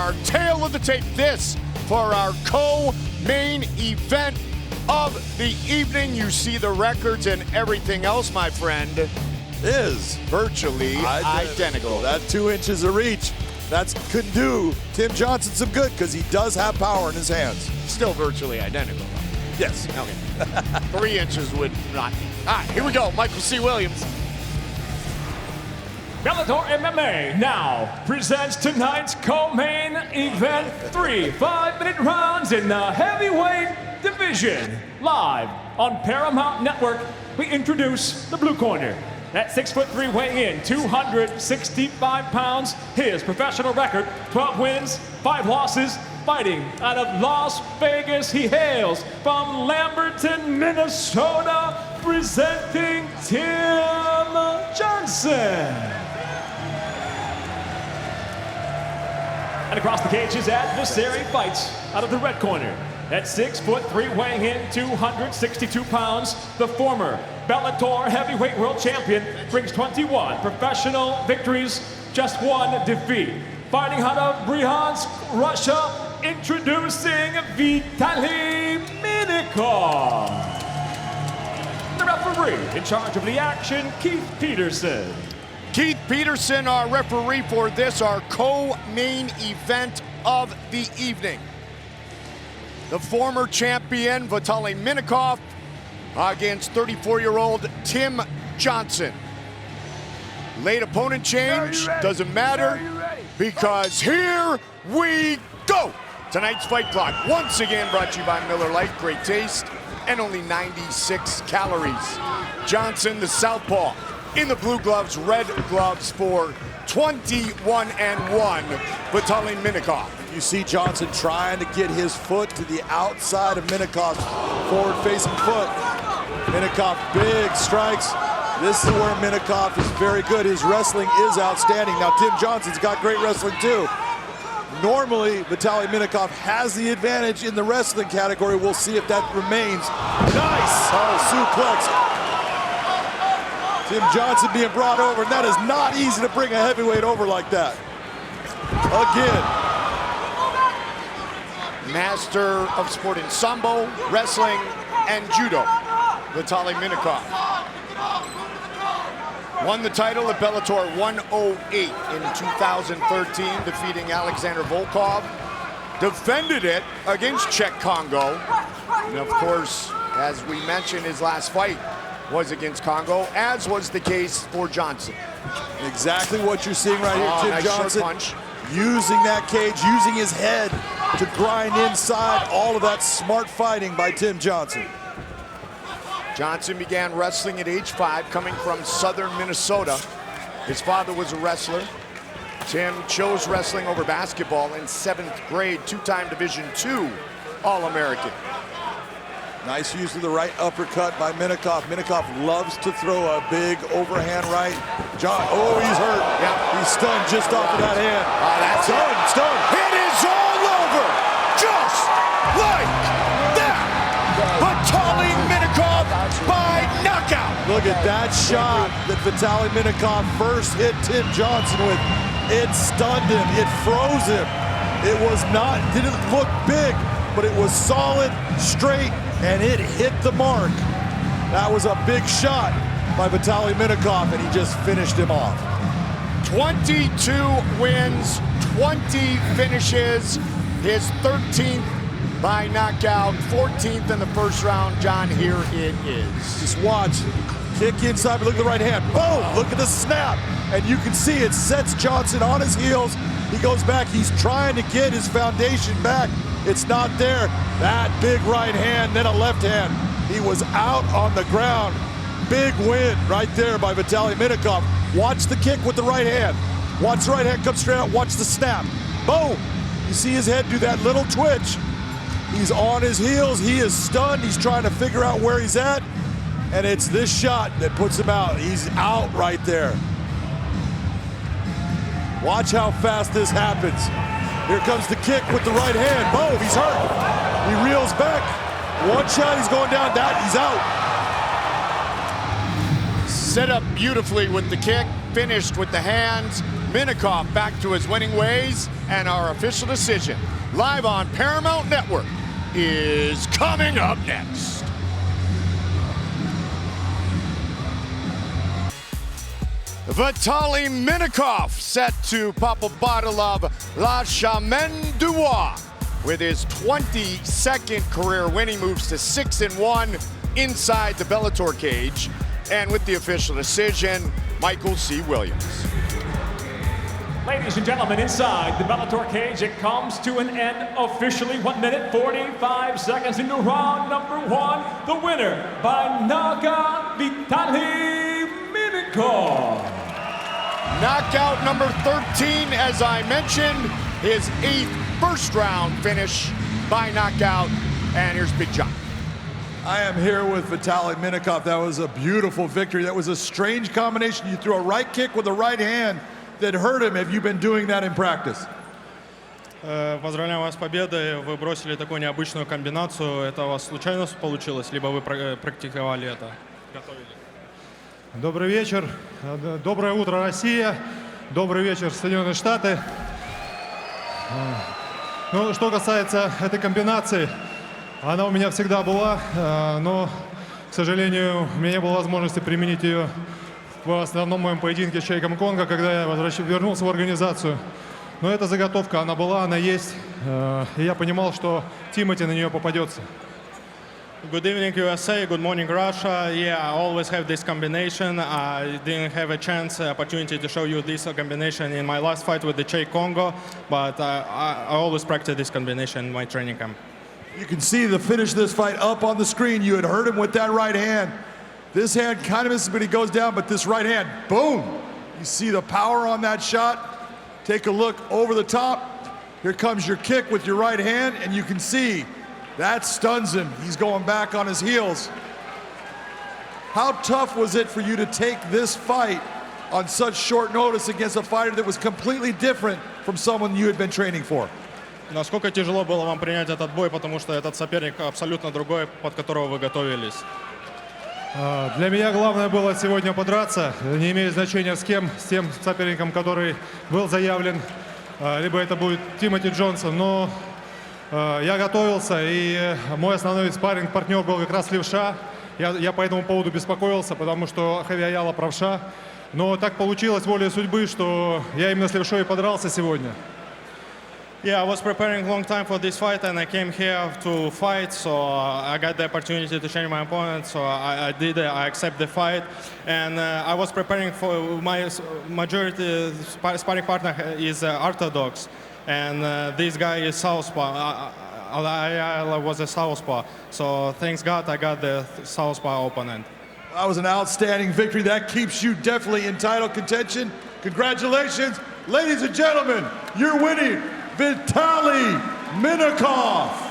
Our tail of the tape, this for our co-main event of the evening. You see the records and everything else, my friend, is virtually identical. That 2 inches of reach, that couldn't do Tim Johnson some good because he does have power in his hands. Still virtually identical, though. Yes. Okay. 3 inches would not be. All right, here we go. Michael C. Williams. Bellator MMA now presents tonight's co-main event. 3 5-minute rounds in the heavyweight division. Live on Paramount Network, we introduce the blue corner. At 6'3", weighing in 265 pounds. His professional record, 12 wins, 5 losses. Fighting out of Las Vegas, he hails from Lamberton, Minnesota, presenting Tim Johnson. And across the cage, his adversary fights out of the red corner. At 6'3", weighing in 262 pounds, the former Bellator heavyweight world champion brings 21 professional victories, just 1 defeat. Fighting out of Bryansk, Russia, introducing Vitaly Minakov. The referee in charge of the action, Keith Peterson. Keith Peterson, our referee for this, our co-main event of the evening. The former champion, Vitaly Minakov, against 34-year-old Tim Johnson. Late opponent change, doesn't matter, because here we go. Tonight's fight clock, once again brought to you by Miller Lite, great taste, and only 96 calories. Johnson, the southpaw, in the blue gloves, red gloves for 21-1, Vitaly Minakov. You see Johnson trying to get his foot to the outside of Minakov's forward-facing foot. Minakov, big strikes. This is where Minakov is very good. His wrestling is outstanding. Now, Tim Johnson's got great wrestling, too. Normally, Vitaly Minakov has the advantage in the wrestling category. We'll see if that remains. Nice! Oh, suplex. Tim Johnson being brought over, and that is not easy to bring a heavyweight over like that. Again. Master of sport in Sambo, wrestling, and judo, Vitaly Minakov. Won the title at Bellator 108 in 2013, defeating Alexander Volkov. Defended it against Czech Congo. And of course, as we mentioned, his last fight was against Congo, as was the case for Johnson. Exactly what you're seeing right here, Tim nice Johnson. short punch. Using that cage, using his head to grind inside. All of that smart fighting by Tim Johnson. Johnson began wrestling at age 5, coming from southern Minnesota. His father was a wrestler. Tim chose wrestling over basketball in 7th grade, 2-time Division II All-American. Nice use of the right uppercut by Minakov. Minakov loves to throw a big overhand right. Oh, he's hurt. Yeah. He's stunned just off of that hand. That's stunned. It is all over, just like that. Vitaly Minakov by knockout. Look at that shot that Vitaly Minakov first hit Tim Johnson with. It stunned him. It froze him. It was not, didn't look big, but it was solid, straight, and it hit the mark. That was a big shot by Vitaly Minakov, and he just finished him off. 22 wins, 20 finishes, his 13th by knockout, 14th in the first round. John, here it is. Just watch, kick inside, but look at the right hand. Boom, look at the snap. And you can see it sets Johnson on his heels. He goes back, he's trying to get his foundation back. It's not there. That big right hand, then a left hand. He was out on the ground. Big win right there by Vitaly Minakov. Watch the kick with the right hand. Watch the right hand come straight out. Watch the snap. Boom. You see his head do that little twitch. He's on his heels. He is stunned. He's trying to figure out where he's at. And it's this shot that puts him out. He's out right there. Watch how fast this happens. Here comes the kick with the right hand. Boom, he's hurt. He reels back. One shot, he's going down. He's out. Set up beautifully with the kick, finished with the hands. Minakov back to his winning ways, and our official decision, live on Paramount Network, is coming up next. Vitaly Minakov set to pop a bottle of La Chemin du Roi with his 22nd career win. He moves to 6-1 inside the Bellator cage. And with the official decision, Michael C. Williams. Ladies and gentlemen, inside the Bellator cage, it comes to an end officially. 1 minute, 45 seconds into round number 1. The winner by knockout, Vitaly Minakov. Knockout number 13, as I mentioned, his 8th first-round finish by knockout. And here's Big John. I am here with Vitaly Minakov. That was a beautiful victory. That was a strange combination. You threw a right kick with the right hand that hurt him. Have you been doing that in practice? Поздравляю вас с победой. Вы бросили такую необычную комбинацию. Это у вас случайно получилось, либо вы практиковали это, готовили? Добрый вечер. Доброе утро, Россия. Добрый вечер, Соединенные Штаты. Ну, что касается этой комбинации, она у меня всегда была, но, к сожалению, у меня не было возможности применить ее в основном моем поединке с Чайком Конго, когда я вернулся в организацию. Но эта заготовка, она была, она есть, и я понимал, что Тимати на нее попадется. Good evening, USA. Good morning, Russia. Yeah, I always have this combination. I didn't have a opportunity to show you this combination in my last fight with the Che Congo, but I always practice this combination in my training camp. You can see the finish of this fight up on the screen. You had hurt him with that right hand. This hand kind of misses, but he goes down, but this right hand, boom! You see the power on that shot. Take a look over the top. Here comes your kick with your right hand, and you can see that stuns him. He's going back on his heels. How tough was it for you to take this fight on such short notice against a fighter that was completely different from someone you had been training for? Насколько тяжело было вам принять этот бой, потому что этот соперник абсолютно другой, под которого вы готовились? Для меня главное было сегодня подраться, не имеет значения с кем, с тем соперником, который был заявлен, либо это будет Тимоти Джонсон, но я готовился, и мой основной спарринг-партнер был как раз левша. Я по этому поводу беспокоился, потому что Хавиаяла правша. Но так получилось волей судьбы, что я именно с левшой и подрался сегодня. Yeah, I was preparing a long time for this fight, and I came here to fight, so I got the opportunity to change my opponent, so I did it. I accept the fight, and I was preparing for my majority sparring partner is orthodox, and this guy is southpaw. I was a southpaw, so thanks God I got the southpaw opponent. That was an outstanding victory. That keeps you definitely in title contention. Congratulations, ladies and gentlemen, you're winning Vitaly Minakov.